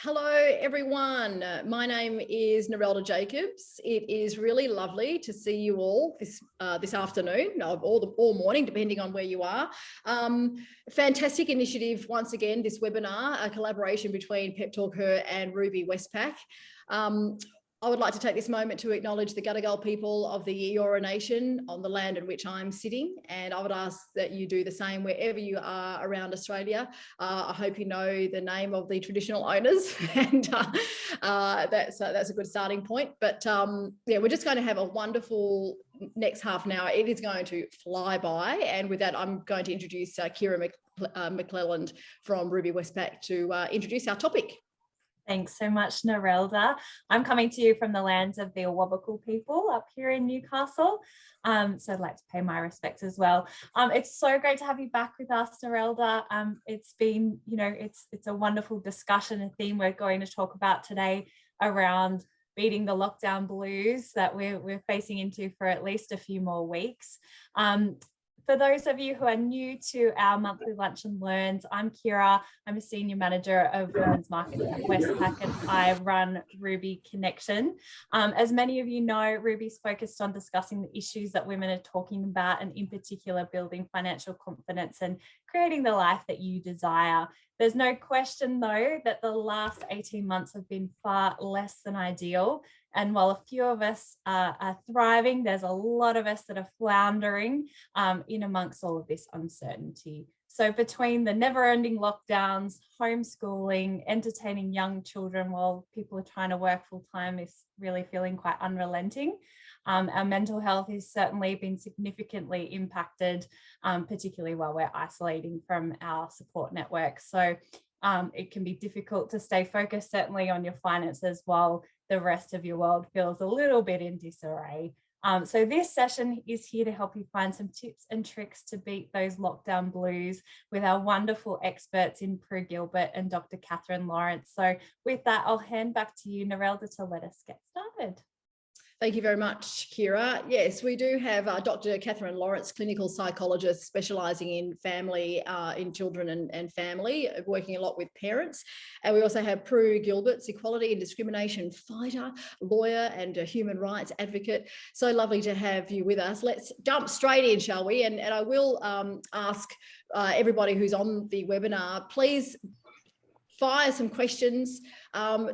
Hello, everyone. My name is Narelda Jacobs. It is really lovely to see you all this afternoon, all morning, depending on where you are. Fantastic initiative once again, this webinar, a collaboration between Pep Talk Her and Ruby Westpac. I would like to take this moment to acknowledge the Gadigal people of the Eora Nation on the land in which I'm sitting, and I would ask that you do the same wherever you are around Australia. I hope you know the name of the traditional owners, and that's a good starting point. But yeah, we're just going to have a wonderful next half an hour. It is going to fly by, and with that, I'm going to introduce Kira McClelland from Ruby Westpac to introduce our topic. Thanks so much, Narelda. I'm coming to you from the lands of the Awabakal people up here in Newcastle. So I'd like to pay my respects as well. It's so great to have you back with us, Narelda. It's been, it's a wonderful discussion, a theme we're going to talk about today around beating the lockdown blues that we're facing into for at least a few more weeks. For those of you who are new to our monthly Lunch and Learns, I'm Kira. I'm a Senior Manager of Women's Marketing at Westpac, and I run Ruby Connection. As many of you know, Ruby's focused on discussing the issues that women are talking about, and in particular, building financial confidence and creating the life that you desire. There's no question, though, that the last 18 months have been far less than ideal. And while a few of us are thriving, there's a lot of us that are floundering in amongst all of this uncertainty. So between the never-ending lockdowns, homeschooling, entertaining young children while people are trying to work full-time is really feeling quite unrelenting. Our mental health has certainly been significantly impacted, particularly while we're isolating from our support network. So it can be difficult to stay focused, certainly on your finances, while the rest of your world feels a little bit in disarray. So this session is here to help you find some tips and tricks to beat those lockdown blues with our wonderful experts in Prue Gilbert and Dr. Katherine Lawrence. So with that, I'll hand back to you, Narelda, to let us get started. Thank you very much, Kira. Yes, we do have Dr. Katherine Lawrence, clinical psychologist specialising in family, in children and family, working a lot with parents. And we also have Prue Gilbert, equality and discrimination fighter, lawyer and a human rights advocate. So lovely to have you with us. Let's jump straight in, shall we? And I will ask everybody who's on the webinar, please fire some questions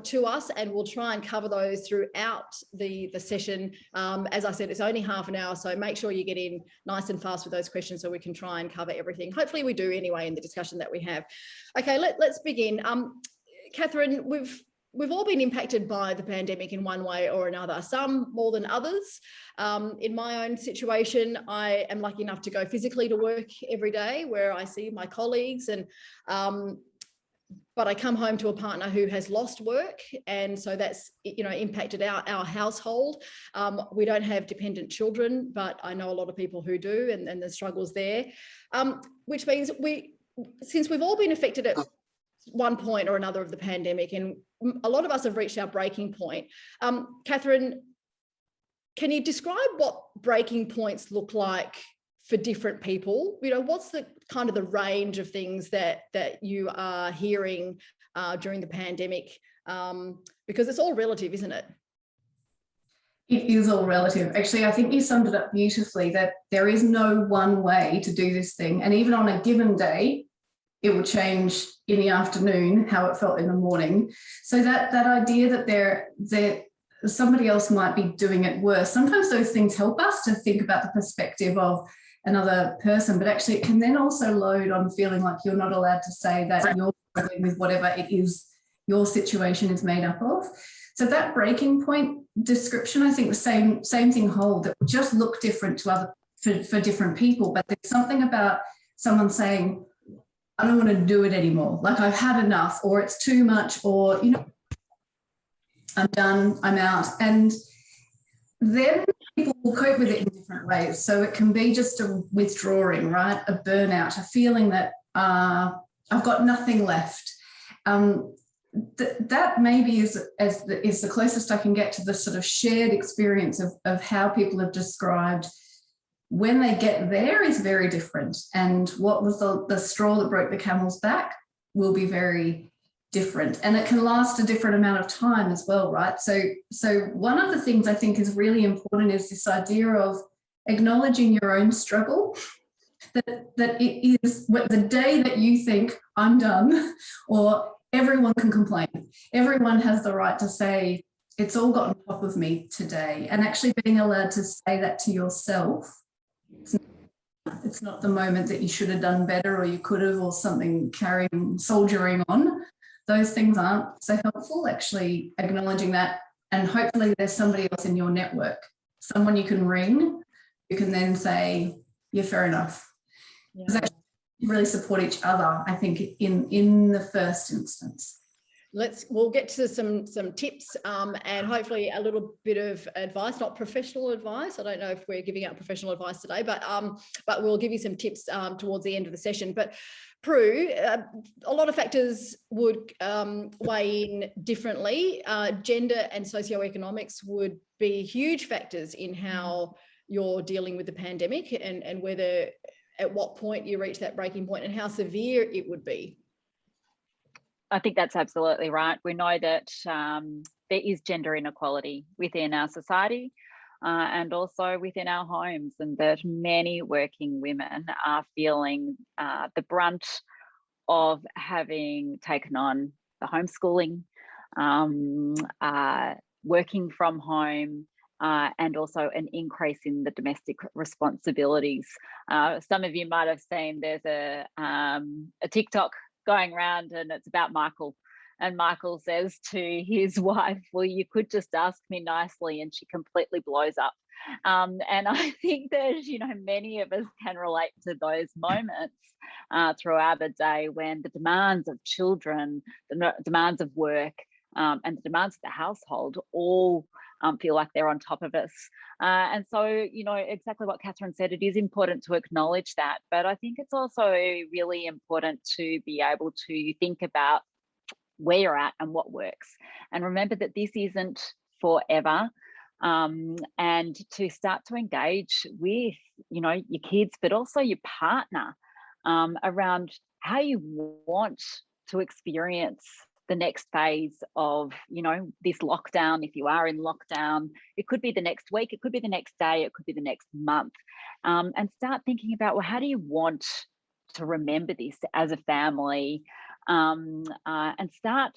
to us, and we'll try and cover those throughout the session. As I said, it's only half an hour, so make sure you get in nice and fast with those questions so we can try and cover everything. Hopefully we do anyway in the discussion that we have. Okay, let's begin. Catherine, we've all been impacted by the pandemic in one way or another, some more than others. In my own situation, I am lucky enough to go physically to work every day where I see my colleagues, and but I come home to a partner who has lost work, and so that's impacted our household. We don't have dependent children, but I know a lot of people who do, and the struggles there, which means since we've all been affected at one point or another of the pandemic, and a lot of us have reached our breaking point. Katherine, can you describe what breaking points look like for different people? What's the kind of the range of things that you are hearing during the pandemic? Because it's all relative, isn't it? It is all relative. Actually, I think you summed it up beautifully, that there is no one way to do this thing. And even on a given day, it will change in the afternoon how it felt in the morning. So that idea that somebody else might be doing it worse, sometimes those things help us to think about the perspective of another person, but actually it can then also load on feeling like you're not allowed to say that you're struggling with whatever it is your situation is made up of. So that breaking point description, I think the same thing hold, that just look different to for different people, but there's something about someone saying, I don't want to do it anymore, like I've had enough, or it's too much, or I'm done, I'm out. And then people will cope with it in different ways. So it can be just a withdrawing, right? A burnout, a feeling that I've got nothing left. That maybe is the closest I can get to the sort of shared experience of how people have described when they get there is very different. And what was the straw that broke the camel's back will be very different, and it can last a different amount of time as well, right? So one of the things I think is really important is this idea of acknowledging your own struggle, that it is the day that you think I'm done, or everyone can complain, everyone has the right to say it's all got on top of me today, and actually being allowed to say that to yourself. It's not the moment that you should have done better or you could have, or something soldiering on. Those things aren't so helpful, actually acknowledging that. And hopefully there's somebody else in your network, someone you can ring, you can then say, yeah, fair enough. Because actually really support each other, I think, in the first instance. We'll get to some tips and hopefully a little bit of advice, not professional advice. I don't know if we're giving out professional advice today, but we'll give you some tips towards the end of the session. But Prue, a lot of factors would weigh in differently. Gender and socioeconomics would be huge factors in how you're dealing with the pandemic, and whether at what point you reach that breaking point and how severe it would be. I think that's absolutely right. We know that there is gender inequality within our society and also within our homes, and that many working women are feeling the brunt of having taken on the homeschooling, working from home, and also an increase in the domestic responsibilities. Some of you might have seen there's a TikTok going around, and it's about Michael, and Michael says to his wife, well, you could just ask me nicely, and she completely blows up. And I think that, you know, many of us can relate to those moments throughout the day when the demands of children, the demands of work, and the demands of the household all feel like they're on top of us. And so, you know, exactly what Katherine said, it is important to acknowledge that, but I think it's also really important to be able to think about where you're at and what works. And remember that this isn't forever, and to start to engage with, you know, your kids, but also your partner around how you want to experience the next phase of, you know, this lockdown. If you are in lockdown, it could be the next week, it could be the next day, it could be the next month, and start thinking about, well, how do you want to remember this as a family, and start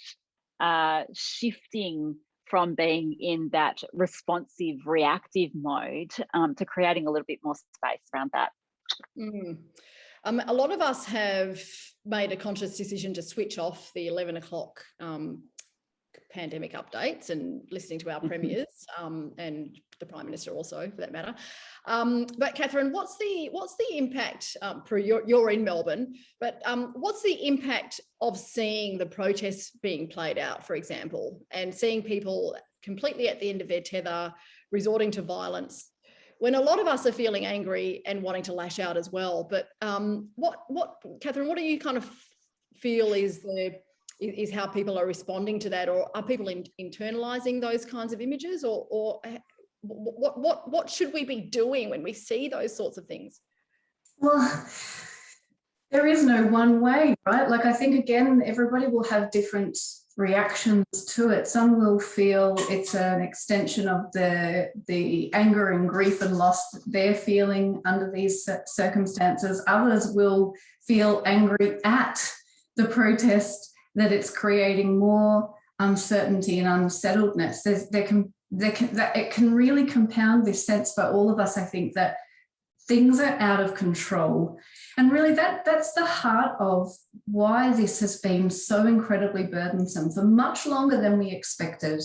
shifting from being in that responsive, reactive mode to creating a little bit more space around that. A lot of us have made a conscious decision to switch off the 11 o'clock pandemic updates and listening to our premiers and the Prime Minister also, for that matter. But Katherine, what's the impact? Prue, you're in Melbourne, but what's the impact of seeing the protests being played out, for example, and seeing people completely at the end of their tether, resorting to violence, when a lot of us are feeling angry and wanting to lash out as well? But Katherine, what do you kind of feel is how people are responding to that, or are people internalizing those kinds of images, or what should we be doing when we see those sorts of things? Well, there is no one way, right? Like, I think, again, everybody will have different reactions to it. Some will feel it's an extension of the anger and grief and loss that they're feeling under these circumstances. Others will feel angry at the protest, that it's creating more uncertainty and unsettledness. It can really compound this sense for all of us, I think, that things are out of control. And really that's the heart of why this has been so incredibly burdensome for much longer than we expected.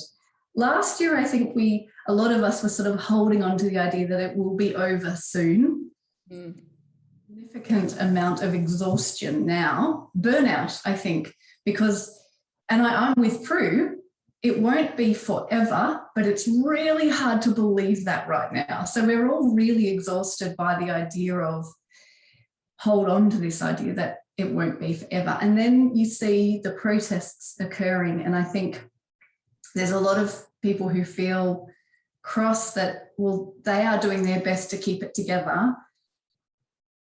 Last year, I think a lot of us were sort of holding on to the idea that it will be over soon. Significant amount of exhaustion now, burnout, I think, because, and I'm with Prue, it won't be forever, but it's really hard to believe that right now. So we're all really exhausted by the idea of, hold on to this idea that it won't be forever. And then you see the protests occurring, and I think there's a lot of people who feel cross that, well, they are doing their best to keep it together.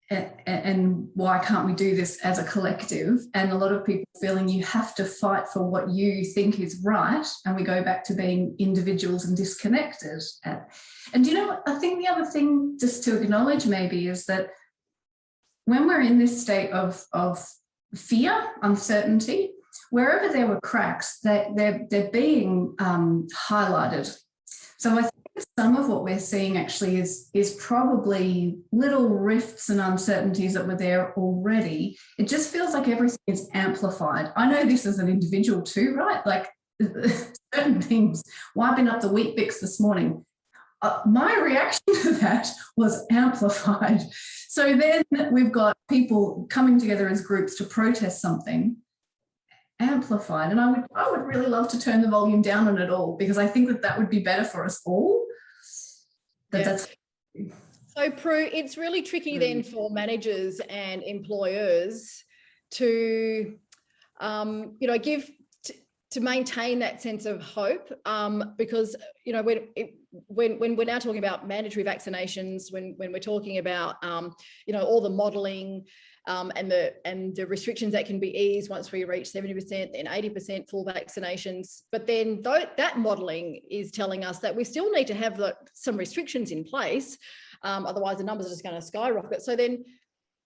and why can't we do this as a collective? And a lot of people feeling you have to fight for what you think is right, and we go back to being individuals and disconnected. And you know, I think the other thing just to acknowledge maybe is that when we're in this state of fear, uncertainty, wherever there were cracks, they're being highlighted. So I think some of what we're seeing actually is probably little rifts and uncertainties that were there already. It just feels like everything is amplified. I know this as an individual too, right? Like certain things, wiping up the Weet-Bix this morning, my reaction to that was amplified. So then we've got people coming together as groups to protest something, amplified. And I would really love to turn the volume down on it all, because I think that would be better for us all. That's so, Prue, it's really tricky then for managers and employers to to maintain that sense of hope, because when we're now talking about mandatory vaccinations, when we're talking about all the modelling and the restrictions that can be eased once we reach 70%, then 80% full vaccinations. But then that modelling is telling us that we still need to have some restrictions in place, otherwise the numbers are just going to skyrocket. So then,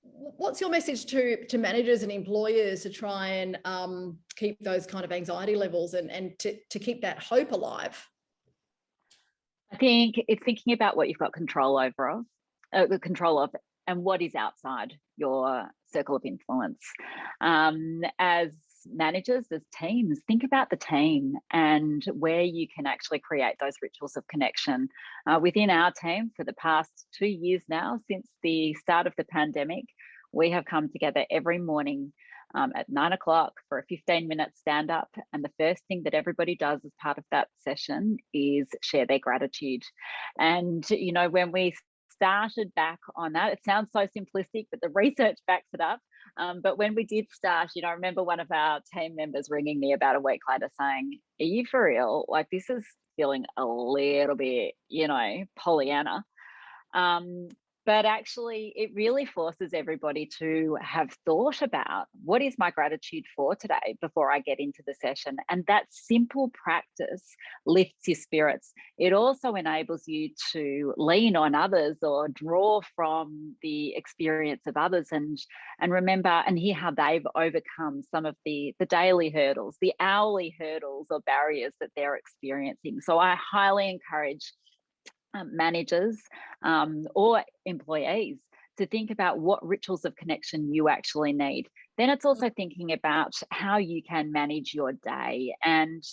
what's your message to managers and employers to try and keep those kind of anxiety levels and to keep that hope alive? I think it's thinking about what you've got control of, and what is outside your circle of influence. As managers, as teams, think about the team and where you can actually create those rituals of connection. Within our team, for the past 2 years now, since the start of the pandemic, we have come together every morning at 9 o'clock for a 15-minute stand-up. And the first thing that everybody does as part of that session is share their gratitude. And, when we started back on that, it sounds so simplistic, but the research backs it up. But when we did start, I remember one of our team members ringing me about a week later saying, "Are you for real? Like, this is feeling a little bit, Pollyanna." But actually, it really forces everybody to have thought about, what is my gratitude for today before I get into the session? And that simple practice lifts your spirits. It also enables you to lean on others or draw from the experience of others and remember and hear how they've overcome some of the daily hurdles, the hourly hurdles or barriers that they're experiencing. So I highly encourage managers or employees to think about what rituals of connection you actually need. Then it's also thinking about how you can manage your day. And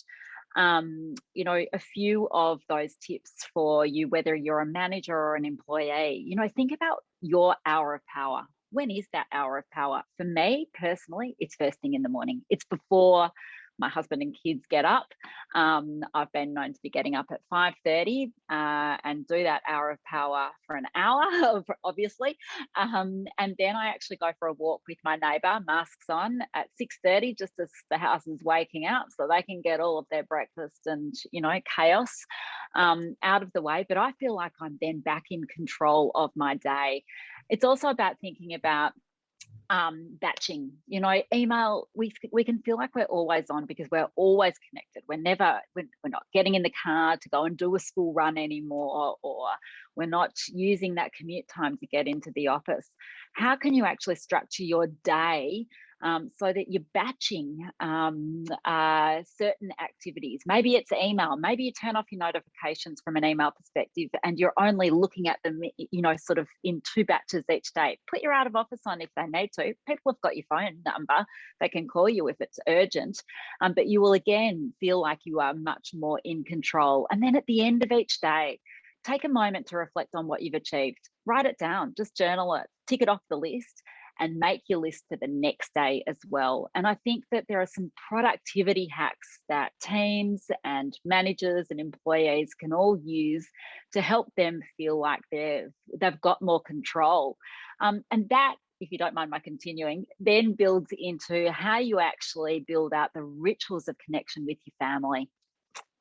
a few of those tips for you, whether you're a manager or an employee, think about your hour of power. When is that hour of power? For me personally, it's first thing in the morning. It's before my husband and kids get up. I've been known to be getting up at 5:30 and do that hour of power for an hour, obviously. And then I actually go for a walk with my neighbour, masks on, at 6:30, just as the house is waking up, so they can get all of their breakfast and, chaos out of the way. But I feel like I'm then back in control of my day. It's also about thinking about batching, email. We can feel like we're always on because we're always connected. We're not getting in the car to go and do a school run anymore, or we're not using that commute time to get into the office. How can you actually structure your day so that you're batching certain activities? Maybe it's email. Maybe you turn off your notifications from an email perspective and you're only looking at them, sort of in 2 batches each day. Put your out of office on if they need to. People have got your phone number. They can call you if it's urgent. But you will again feel like you are much more in control. And then at the end of each day, take a moment to reflect on what you've achieved. Write it down. Just journal it. Tick it off the list. And make your list for the next day as well. And I think that there are some productivity hacks that teams and managers and employees can all use to help them feel like they've got more control. And that, if you don't mind my continuing, then builds into how you actually build out the rituals of connection with your family.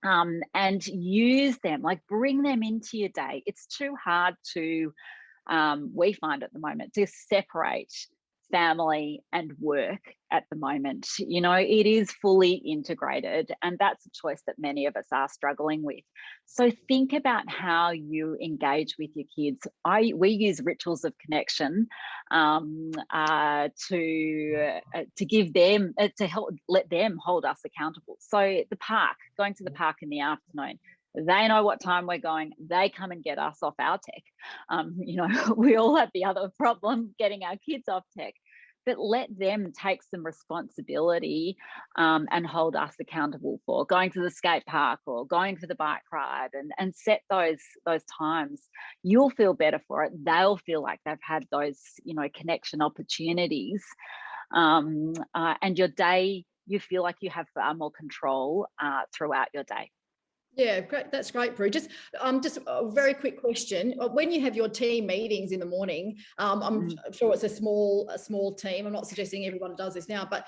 And use them, like bring them into your day. It's too hard to we find at the moment, to separate family and work at the moment. You know, it is fully integrated, and that's a choice that many of us are struggling with. So think about how you engage with your kids. We use rituals of connection to give them, to help let them hold us accountable. So the park, going to the park in the afternoon, they know what time we're going. They come and get us off our tech. You know, we all have the other problem, getting our kids off tech, but let them take some responsibility and hold us accountable for going to the skate park or going for the bike ride, and set those times. You'll feel better for it. They'll feel like they've had those, you know, connection opportunities, and your day, you feel like you have far more control throughout your day. Yeah, great. That's great, Prue. Just a very quick question. When you have your team meetings in the morning, I'm sure it's a small team. I'm not suggesting everyone does this now, but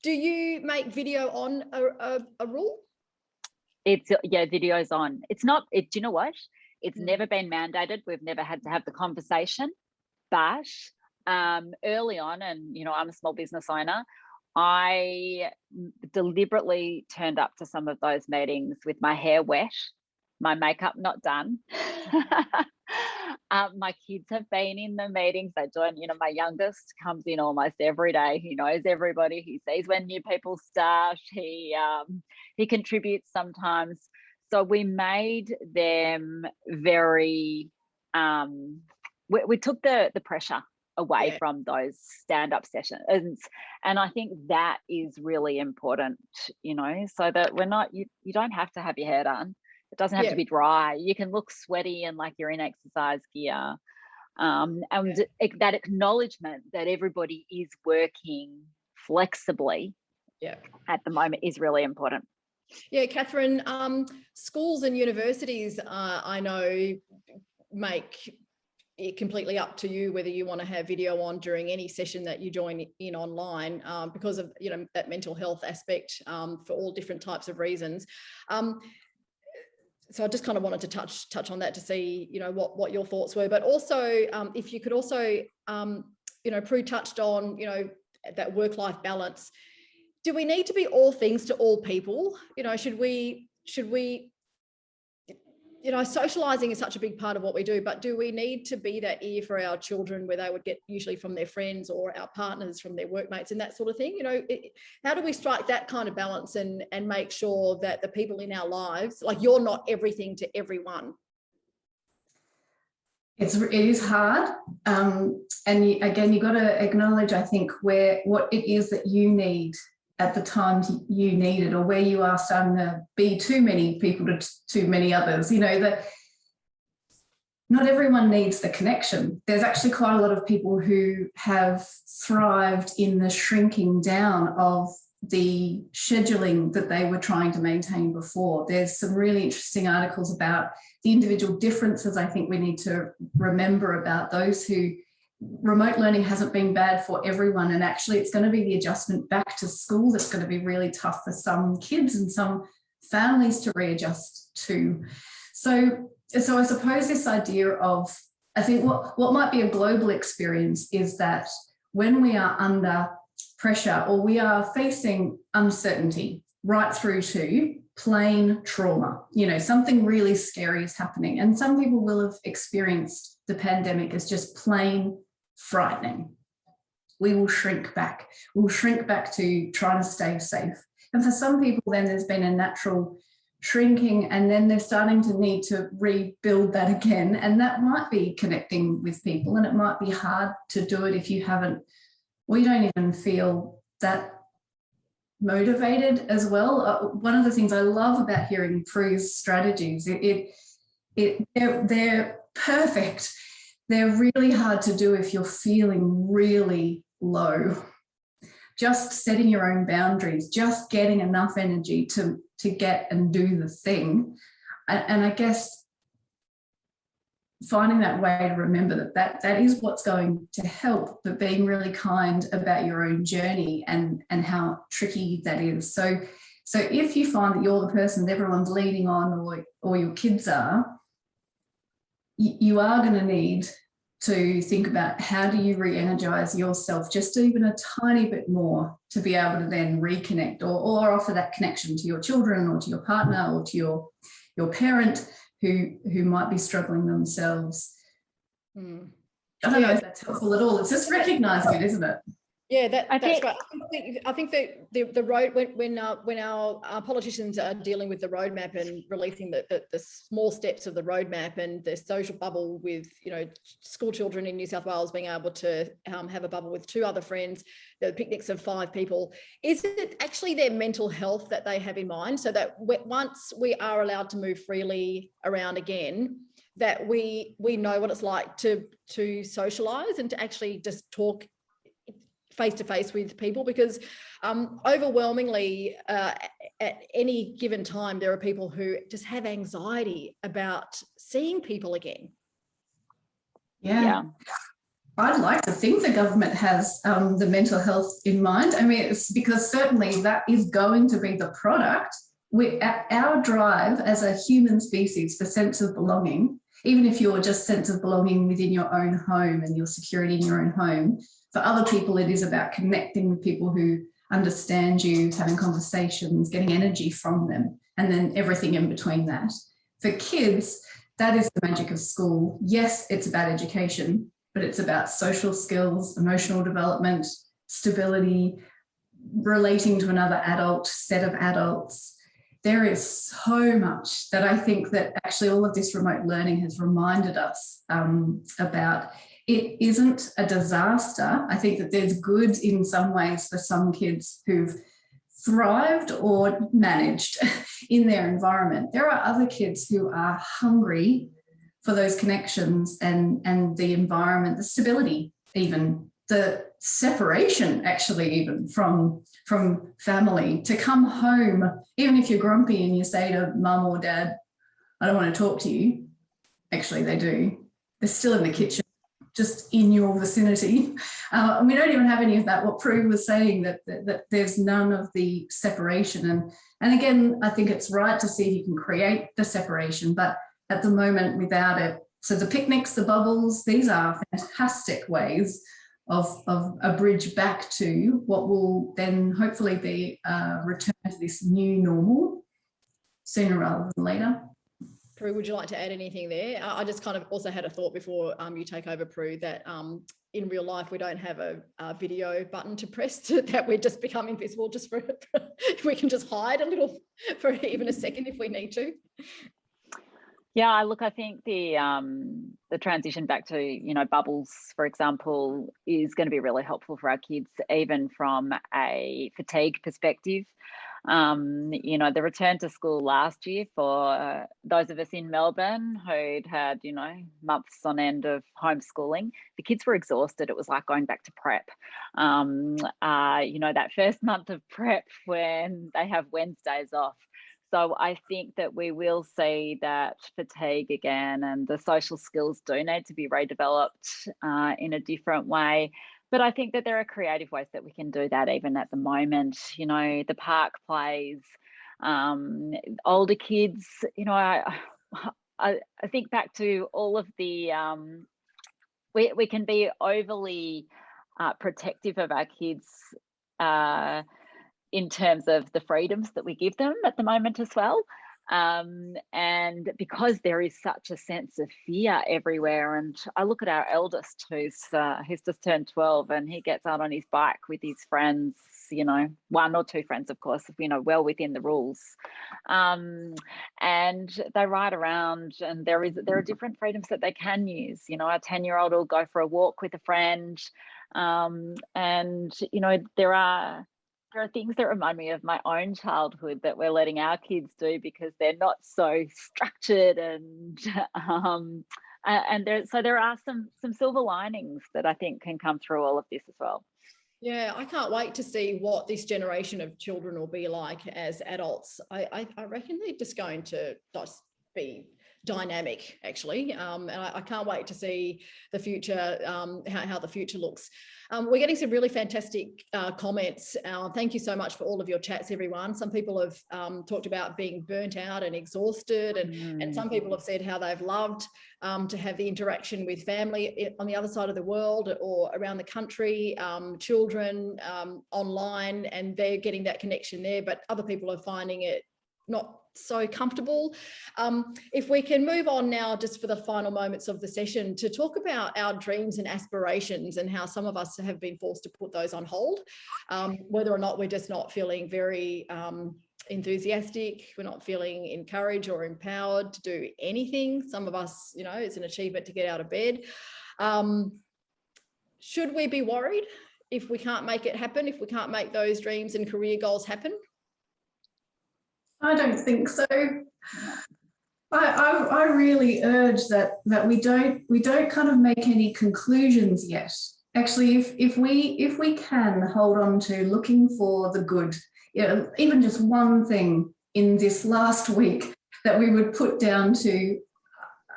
do you make video on a rule? Video's on. It's not. Do you know what? It's never been mandated. We've never had to have the conversation, but early on, and you know, I'm a small business owner, I deliberately turned up to some of those meetings with my hair wet, my makeup not done. My kids have been in the meetings. They join, you know, my youngest comes in almost every day. He knows everybody. He sees when new people start. He contributes sometimes. So we made them very, we took the pressure away from those stand-up sessions, and I think that is really important, you know, so that we're not, you don't have to have your hair done. It doesn't have to be dry. You can look sweaty and like you're in exercise gear, and that acknowledgement that everybody is working flexibly at the moment is really important. Yeah, Katherine, schools and universities, I know, make it completely up to you whether you want to have video on during any session that you join in online, because of, you know, that mental health aspect, for all different types of reasons. So I just kind of wanted to touch on that to see, you know, what your thoughts were, but also if you could also, you know, Prue touched on, you know, that work-life balance. Do we need to be all things to all people? You know, should we, you know, socializing is such a big part of what we do, but do we need to be that ear for our children where they would get usually from their friends or our partners from their workmates and that sort of thing? You know, how do we strike that kind of balance and make sure that the people in our lives, like, you're not everything to everyone? It is hard. And again, you've got to acknowledge, I think, what it is that you need at the times you need it, or where you are starting to be too many people to too many others. You know, that not everyone needs the connection. There's actually quite a lot of people who have thrived in the shrinking down of the scheduling that they were trying to maintain before. There's some really interesting articles about the individual differences I think we need to remember about those who remote learning hasn't been bad for everyone, and actually it's going to be the adjustment back to school that's going to be really tough for some kids and some families to readjust to. So I suppose this idea of, I think what might be a global experience is that when we are under pressure or we are facing uncertainty right through to plain trauma, you know, something really scary is happening, and some people will have experienced the pandemic as just plain frightening. We will shrink back. We'll shrink back to trying to stay safe. And for some people, then there's been a natural shrinking, and then they're starting to need to rebuild that again. And that might be connecting with people, and it might be hard to do it if you haven't, or you don't even feel that motivated as well. One of the things I love about hearing Prue's strategies, they're perfect. They're really hard to do if you're feeling really low. Just setting your own boundaries, just getting enough energy to get and do the thing. And I guess finding that way to remember that is what's going to help, but being really kind about your own journey and how tricky that is. So if you find that you're the person that everyone's leaning on, or your kids are, you are going to need to think about how do you re-energize yourself just even a tiny bit more to be able to then reconnect or offer that connection to your children or to your partner or to your parent who might be struggling themselves. I don't know if that's helpful at all. It's just recognizing it, isn't it? Yeah, that's right. I think that the road when our politicians are dealing with the roadmap and releasing the small steps of the roadmap and the social bubble with school children in New South Wales being able to have a bubble with 2 other friends, the picnics of 5 people, is it actually their mental health that they have in mind, so that once we are allowed to move freely around again, that we know what it's like to socialize and to actually just talk face-to-face with people, because overwhelmingly at any given time there are people who just have anxiety about seeing people again. Yeah. I'd like to think the government has the mental health in mind. I mean, it's because certainly that is going to be the product. Our drive as a human species for sense of belonging, even if you're just sense of belonging within your own home and your security in your own home, for other people, it is about connecting with people who understand you, having conversations, getting energy from them, and then everything in between that. For kids, that is the magic of school. Yes, it's about education, but it's about social skills, emotional development, stability, relating to another adult, set of adults. There is so much that I think that actually all of this remote learning has reminded us about. It isn't a disaster. I think that there's good in some ways for some kids who've thrived or managed in their environment. There are other kids who are hungry for those connections and the environment, the stability, even the separation, actually, even from family, to come home, even if you're grumpy and you say to mum or dad, I don't want to talk to you. Actually, they do. They're still in the kitchen, just in your vicinity. We don't even have any of that, what Prue was saying, that there's none of the separation. And again, I think it's right to see if you can create the separation, but at the moment without it. So the picnics, the bubbles, these are fantastic ways of a bridge back to what will then hopefully be a return to this new normal sooner rather than later. Prue, would you like to add anything there? I just kind of also had a thought before you take over, Prue, that in real life we don't have a video button to press that we're just become invisible just for we can just hide a little for even a second if we need to. Yeah, look, I think the transition back to bubbles, for example, is going to be really helpful for our kids, even from a fatigue perspective. The return to school last year for those of us in Melbourne who'd had, months on end of homeschooling, the kids were exhausted. It was like going back to prep. That first month of prep when they have Wednesdays off. So I think that we will see that fatigue again, and the social skills do need to be redeveloped in a different way. But I think that there are creative ways that we can do that even at the moment. The park plays, older kids, I think back to all of the, we can be overly protective of our kids in terms of the freedoms that we give them at the moment as well. And because there is such a sense of fear everywhere, and I look at our eldest who's just turned 12, and he gets out on his bike with his friends, 1 or 2 friends, of course, well within the rules, and they ride around, and there are different freedoms that they can use. A 10-year-old will go for a walk with a friend, and there are things that remind me of my own childhood that we're letting our kids do because they're not so structured, and there are some silver linings that I think can come through all of this as well. Yeah, I can't wait to see what this generation of children will be like as adults. I reckon they're just going to be dynamic, actually. And I can't wait to see the future, how the future looks. We're getting some really fantastic comments. Thank you so much for all of your chats, everyone. Some people have talked about being burnt out and exhausted, and some people have said how they've loved to have the interaction with family on the other side of the world or around the country, children online, and they're getting that connection there. But other people are finding it not so comfortable. If we can move on now, just for the final moments of the session, to talk about our dreams and aspirations and how some of us have been forced to put those on hold, whether or not we're just not feeling very enthusiastic, we're not feeling encouraged or empowered to do anything. Some of us, you know, it's an achievement to get out of bed. Should we be worried if we can't make it happen, if we can't make those dreams and career goals happen? I don't think so. I really urge that we don't kind of make any conclusions yet. Actually, if we can hold on to looking for the good, you know, even just one thing in this last week that we would put down to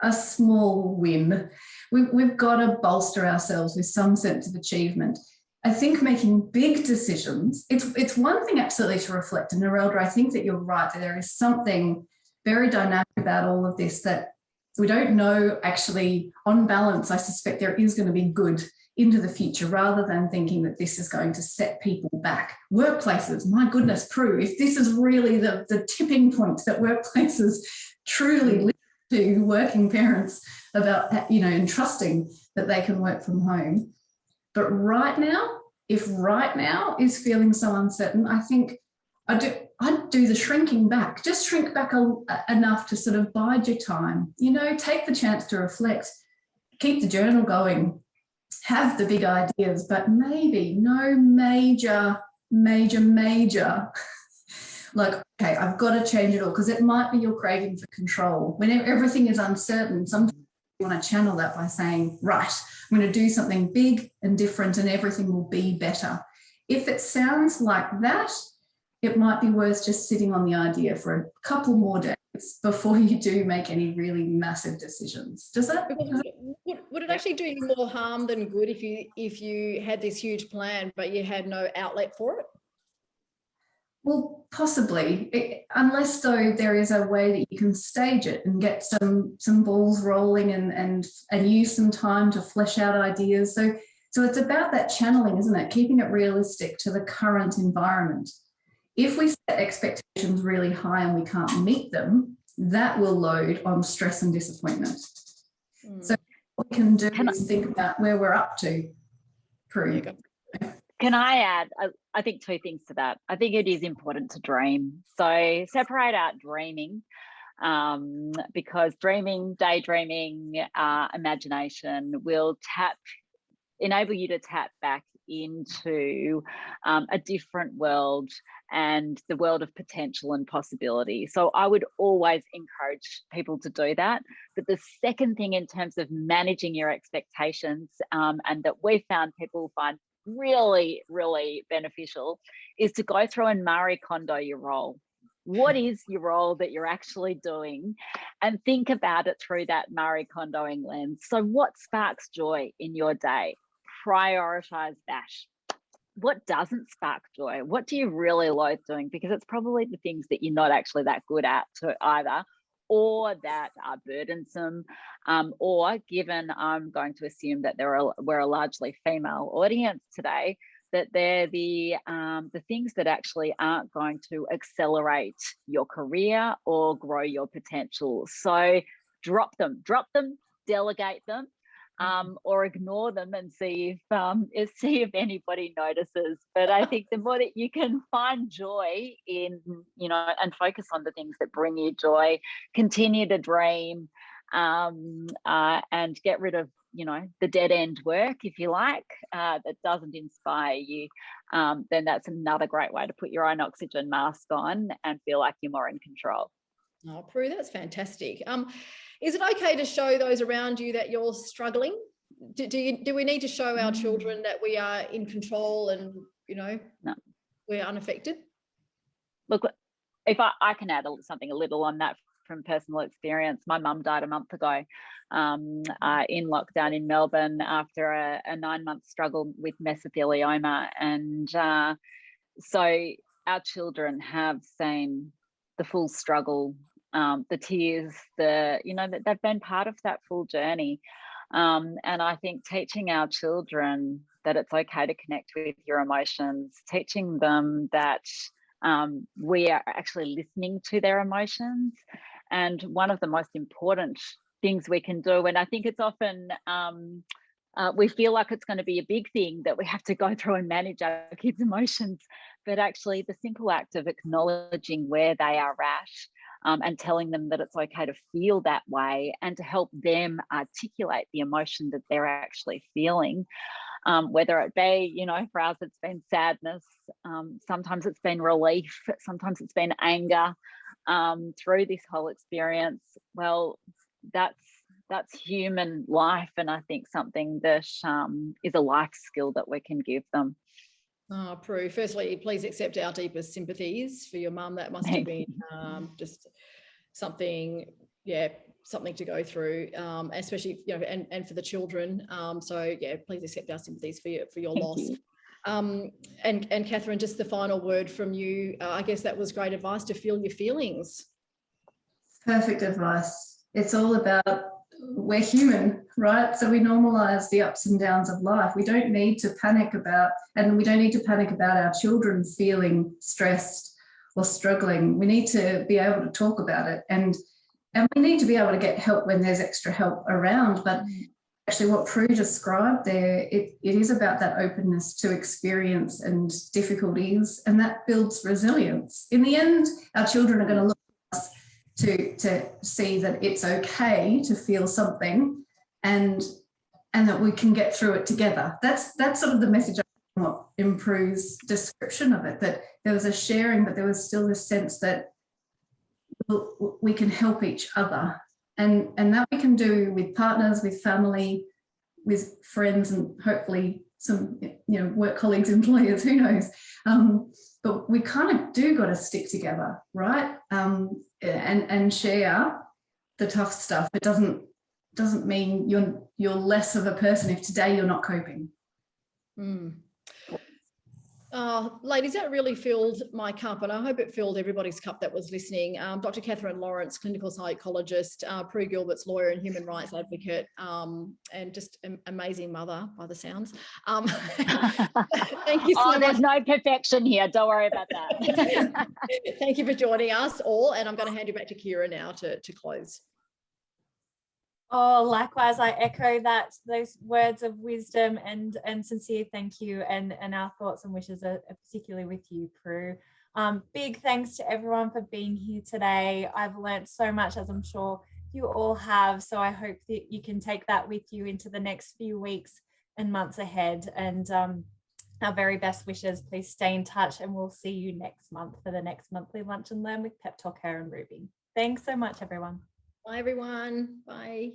a small win, we've got to bolster ourselves with some sense of achievement. I think making big decisions, it's one thing absolutely to reflect. And Narelda, I think that you're right, that there is something very dynamic about all of this that we don't know actually. On balance, I suspect there is going to be good into the future, rather than thinking that this is going to set people back. Workplaces, my goodness, Prue, if this is really the tipping point that workplaces truly listen to working parents about, you know, and trusting that they can work from home. But right now, if right now is feeling so uncertain, I think I'd do the shrinking back. Just shrink back enough to sort of bide your time. You know, take the chance to reflect, keep the journal going, have the big ideas, but maybe no major, like, okay, I've got to change it all, because it might be your craving for control. When everything is uncertain, sometimes you want to channel that by saying, right, I'm going to do something big and different and everything will be better. If it sounds like that, it might be worth just sitting on the idea for a couple more days before you do make any really massive decisions. Does that? Would it actually do you more harm than good if you had this huge plan but you had no outlet for it? Well, possibly, unless though there is a way that you can stage it and get some balls rolling and use some time to flesh out ideas. So it's about that channeling, isn't it? Keeping it realistic to the current environment. If we set expectations really high and we can't meet them, that will load on stress and disappointment. So what we can do is think about where we're up to. Prue. Can I add, I think, two things to that. I think it is important to dream. So separate out dreaming, because dreaming, daydreaming, imagination will enable you to tap back into a different world and the world of potential and possibility. So I would always encourage people to do that. But the second thing, in terms of managing your expectations, and that we found people find really, really beneficial, is to go through and Marie Kondo your role. What is your role that you're actually doing? And think about it through that Marie Kondoing lens. So what sparks joy in your day? Prioritize that. What doesn't spark joy? What do you really loathe doing? Because it's probably the things that you're not actually that good at to either, or that are burdensome, or given I'm going to assume that we're a largely female audience today, that they're the things that actually aren't going to accelerate your career or grow your potential. So drop them, delegate them, or ignore them and see if anybody notices. But I think the more that you can find joy in, you know, and focus on the things that bring you joy, continue to dream, and get rid of, you know, the dead end work, if you like, that doesn't inspire you, then that's another great way to put your own oxygen mask on and feel like you're more in control. Oh, Prue, that's fantastic. Is it okay to show those around you that you're struggling? Do we need to show our children that we are in control and, you know, we're unaffected? Look, if I can add something a little on that from personal experience. My mum died a month ago in lockdown in Melbourne after a 9-month struggle with mesothelioma. And so our children have seen the full struggle, the tears, that they've been part of that full journey. And I think teaching our children that it's okay to connect with your emotions, teaching them that we are actually listening to their emotions. And one of the most important things we can do, and I think it's often we feel like it's going to be a big thing that we have to go through and manage our kids' emotions, but actually the simple act of acknowledging where they are at and telling them that it's okay to feel that way and to help them articulate the emotion that they're actually feeling. Whether it be, for us, it's been sadness. Sometimes it's been relief. Sometimes it's been anger through this whole experience. Well, that's human life. And I think something that is a life skill that we can give them. Oh, Prue, firstly, please accept our deepest sympathies for your mum. That must have been just something to go through, especially, and for the children. So yeah, please accept our sympathies for your loss. You. And Katherine, just the final word from you. I guess that was great advice, to feel your feelings. Perfect advice. It's all about, we're human, right? So we normalize the ups and downs of life. We don't need to panic about our children feeling stressed or struggling. We need to be able to talk about it, and we need to be able to get help when there's extra help around. But actually what Prue described there, it is about that openness to experience and difficulties, and that builds resilience. In the end, our children are going to look at us to see that it's okay to feel something, and that we can get through it together. That's sort of the message in Prue's description of it, that there was a sharing, but there was still this sense that we can help each other, and that we can do with partners, with family, with friends, and hopefully some work colleagues, employers, who knows. But we kind of do got to stick together, right? And share the tough stuff. It doesn't mean you're less of a person if today you're not coping. Ladies, that really filled my cup, and I hope it filled everybody's cup that was listening. Dr. Katherine Lawrence, clinical psychologist, Prue Gilbert's lawyer and human rights advocate, and just an amazing mother by the sounds. Thank you so much. There's no perfection here. Don't worry about that. Thank you for joining us all, and I'm going to hand you back to Kira now to close. Oh, likewise, I echo those words of wisdom and sincere thank you, and our thoughts and wishes are particularly with you, Prue. Big thanks to everyone for being here today. I've learned so much, as I'm sure you all have, so I hope that you can take that with you into the next few weeks and months ahead. And our very best wishes. Please stay in touch, and we'll see you next month for the next monthly Lunch and Learn with Pep Talk Her and Ruby. Thanks so much, everyone. Bye, everyone. Bye.